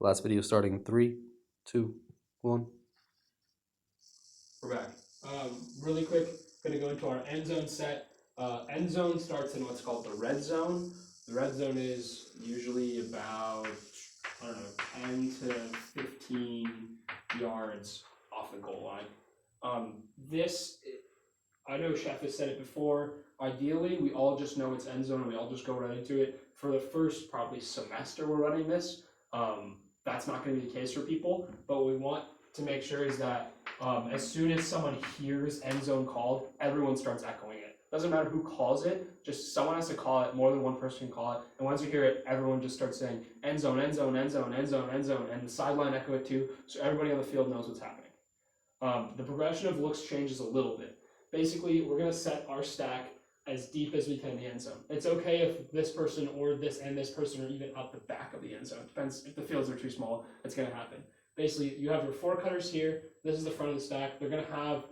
Last video starting in 3, 2, 1. We're back. Really quick, going to go into our end zone set. End zone starts in what's called the red zone. The red zone is usually about, 10 to 15 yards off the goal line. I know Chef has said it before. Ideally, we all just know it's end zone and we all just go right into it. For the first probably semester we're running this, that's not going to be the case for people. But what we want to make sure is that as soon as someone hears end zone called, everyone starts echoing it. Doesn't matter who calls it, just someone has to call it, more than one person can call it. And once you hear it, everyone just starts saying end zone, end zone, end zone, end zone, end zone, and the sideline echo it too, so everybody on the field knows what's happening. The progression of looks changes a little bit. Basically, we're going to set our stack as deep as we can in the end zone. It's okay if this person or this and this person are even up the back of the end zone. Depends if the fields are too small, it's going to happen. Basically, you have your 4 cutters here. This is the front of the stack. They're going to have,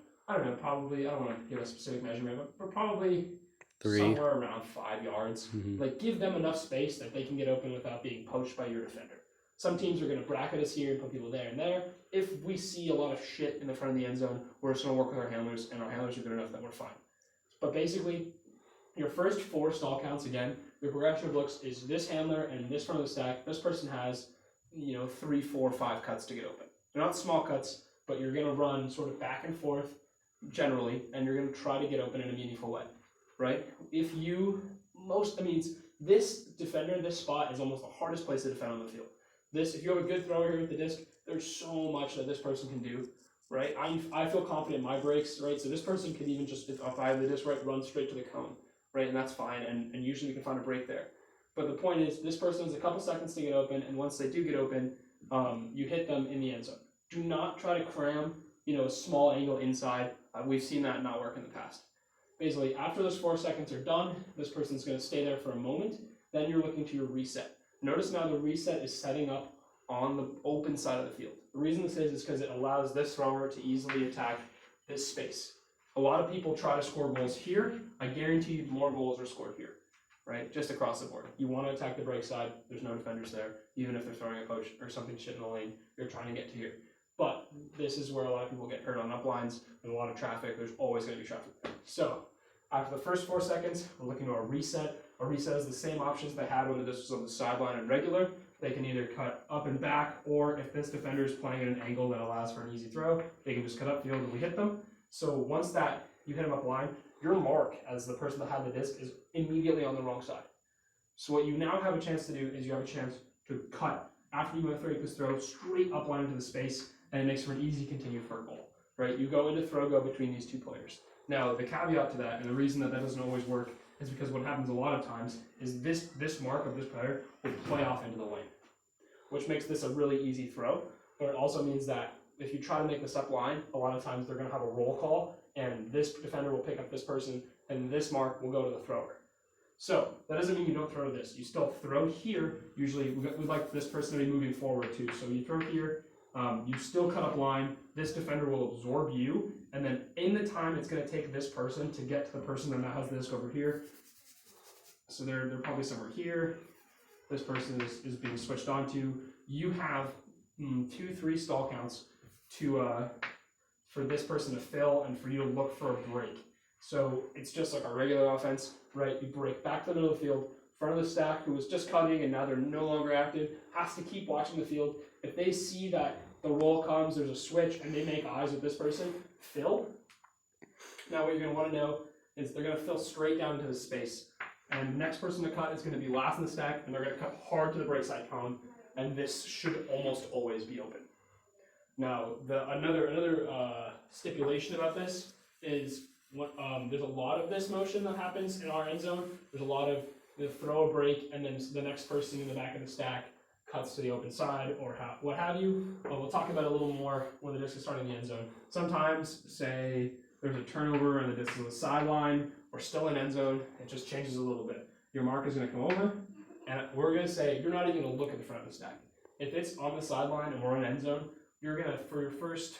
probably, I don't want to give a specific measurement, but probably 3. somewhere around 5 yards. Mm-hmm. Like, give them enough space that they can get open without being poached by your defender. Some teams are going to bracket us here and put people there and there. If we see a lot of shit in the front of the end zone, we're just going to work with our handlers, and our handlers are good enough that we're fine. But basically, your first 4 stall counts, again, your progression of looks is this handler and this front of the stack. This person has 3, 4, 5 cuts to get open. They're not small cuts, but you're going to run sort of back and forth generally, and you're going to try to get open in a meaningful way, right? This defender, this spot is almost the hardest place to defend on the field. If you have a good thrower here with the disc, there's so much that this person can do, right? I feel confident in my breaks, right? So this person can even just, if I have the disc right, run straight to the cone, right? And that's fine, and usually we can find a break there. But the point is, this person has a couple seconds to get open, and once they do get open, you hit them in the end zone. Do not try to cram, a small angle inside. We've seen that not work in the past. Basically, after those 4 seconds are done, this person's going to stay there for a moment. Then you're looking to your reset. Notice now the reset is setting up on the open side of the field. The reason this is because it allows this thrower to easily attack this space. A lot of people try to score goals here. I guarantee you more goals are scored here, right? Just across the board. You want to attack the break side. There's no defenders there. Even if they're throwing a coach or something shit in the lane, you're trying to get to here. But this is where a lot of people get hurt on uplines. There's a lot of traffic. There's always going to be traffic there. So after the first 4 seconds, we're looking to our reset. Our reset is the same options they had when this was on the sideline and regular. They can either cut up and back, or if this defender is playing at an angle that allows for an easy throw, they can just cut upfield and we hit them. So once that you hit them up line, your mark as the person that had the disc is immediately on the wrong side. So what you now have a chance to do is you have a chance to cut after you make this throw straight up line into the space, and it makes for an easy continue for a goal, right? You go into throw go between these 2 players. Now the caveat to that, and the reason that doesn't always work, is because what happens a lot of times is this mark of this player will play off into the lane, which makes this a really easy throw, but it also means that if you try to make this up line, a lot of times they're going to have a roll call, and this defender will pick up this person, and this mark will go to the thrower. So that doesn't mean you don't throw this. You still throw here. Usually we'd like this person to be moving forward too. So you throw here, you still cut up line. This defender will absorb you, and then in the time it's going to take this person to get to the person that now has the disc over here. So they're probably somewhere here. This person is being switched onto. You have 2, 3 stall counts to for this person to fill and for you to look for a break. So it's just like a regular offense, right? You break back to the middle of the field. Front of the stack, who was just cutting and now they're no longer active, has to keep watching the field. If they see that the roll comes, there's a switch, and they make eyes with this person, fill. Now what you're going to want to know is they're going to fill straight down into the space. And the next person to cut is going to be last in the stack, and they're going to cut hard to the break side cone, and this should almost always be open. Now, another stipulation about this is there's a lot of this motion that happens in our end zone. There's a lot of the throw a break, and then the next person in the back of the stack cuts to the open side or what have you. But we'll talk about it a little more when the disc is starting the end zone. Sometimes, say there's a turnover and the disc is on the sideline, or still in end zone, it just changes a little bit. Your mark is going to come over, and we're going to say you're not even going to look at the front of the stack. If it's on the sideline and we're in end zone, you're going to, for your first,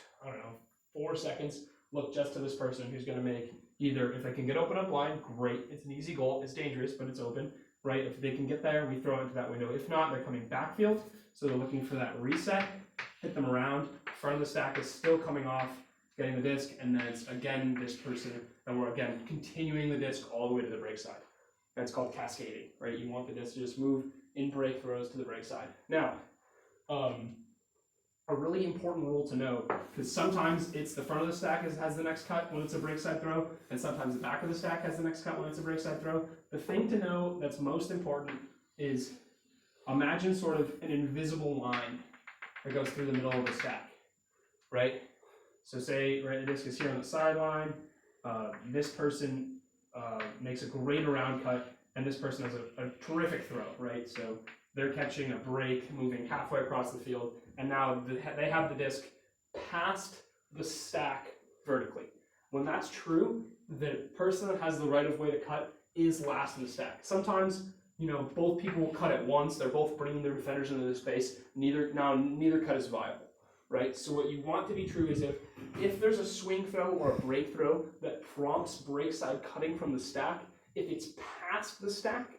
4 seconds, look just to this person who's going to make either, if they can get open up line, great, it's an easy goal, it's dangerous, but it's open, right? If they can get there, we throw it into that window. If not, they're coming backfield. So they're looking for that reset, hit them around, front of the stack is still coming off, getting the disc, and then it's again this person, and we're again continuing the disc all the way to the break side. That's called cascading, right? You want the disc to just move in break throws to the break side. Now, a really important rule to know, because sometimes it's the front of the stack has the next cut when it's a break side throw, and sometimes the back of the stack has the next cut when it's a break side throw. The thing to know that's most important is imagine sort of an invisible line that goes through the middle of the stack, right? So say, right, the disc is here on the sideline, this person makes a great around cut, and this person has a terrific throw, right? So they're catching a break, moving halfway across the field, and now they have the disc past the stack vertically. When that's true, the person that has the right of way to cut is last in the stack. Sometimes, you know, both people will cut at once. They're both bringing their defenders into the space. Neither cut is viable, right? So what you want to be true is if there's a swing throw or a break throw that prompts break side cutting from the stack, if it's past the stack,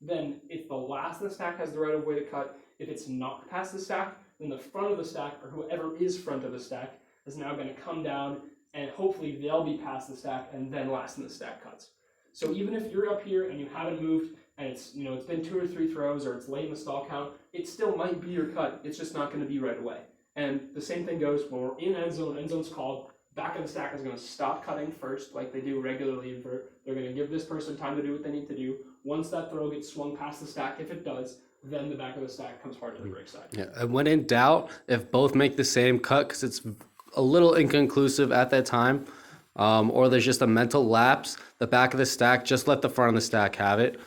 then if the last in the stack has the right of way to cut, if it's not past the stack, then the front of the stack, or whoever is front of the stack, is now going to come down, and hopefully they'll be past the stack, and then last in the stack cuts. So even if you're up here and you haven't moved, and it's been 2 or 3 throws, or it's late in the stall count, it still might be your cut. It's just not going to be right away. And the same thing goes when we're in end zone. End zone's called. Back of the stack is going to stop cutting first, like they do regularly invert. They're going to give this person time to do what they need to do. Once that throw gets swung past the stack, if it does, then the back of the stack comes hard to the break side. Yeah, and when in doubt, if both make the same cut, because it's a little inconclusive at that time, or there's just a mental lapse, the back of the stack, just let the front of the stack have it.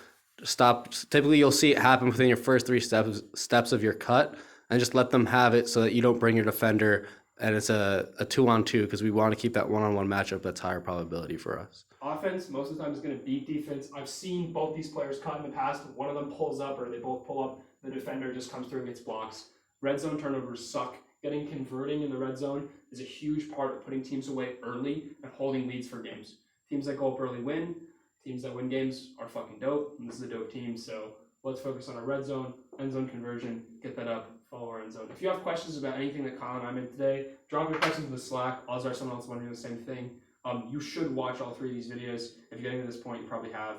Stop. Typically, you'll see it happen within your first 3 steps of your cut, and just let them have it so that you don't bring your defender, and it's a 2-on-2, because we want to keep that 1-on-1 matchup that's higher probability for us. Offense, most of the time, is going to beat defense. I've seen both these players cut in the past. One of them pulls up, or they both pull up. The defender just comes through and gets blocks. Red zone turnovers suck. Converting in the red zone is a huge part of putting teams away early and holding leads for games. Teams that go up early win. Teams that win games are fucking dope, and this is a dope team. So let's focus on our red zone, end zone conversion, get that up, follow our end zone. If you have questions about anything that Kyle and I made today, drop your questions in the Slack. Odds are someone else wondering the same thing. You should watch all 3 of these videos. If you're getting to this point, you probably have.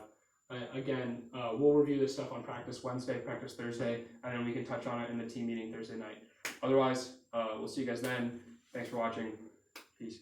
We'll review this stuff on practice Wednesday, practice Thursday, and then we can touch on it in the team meeting Thursday night. Otherwise, we'll see you guys then. Thanks for watching. Peace.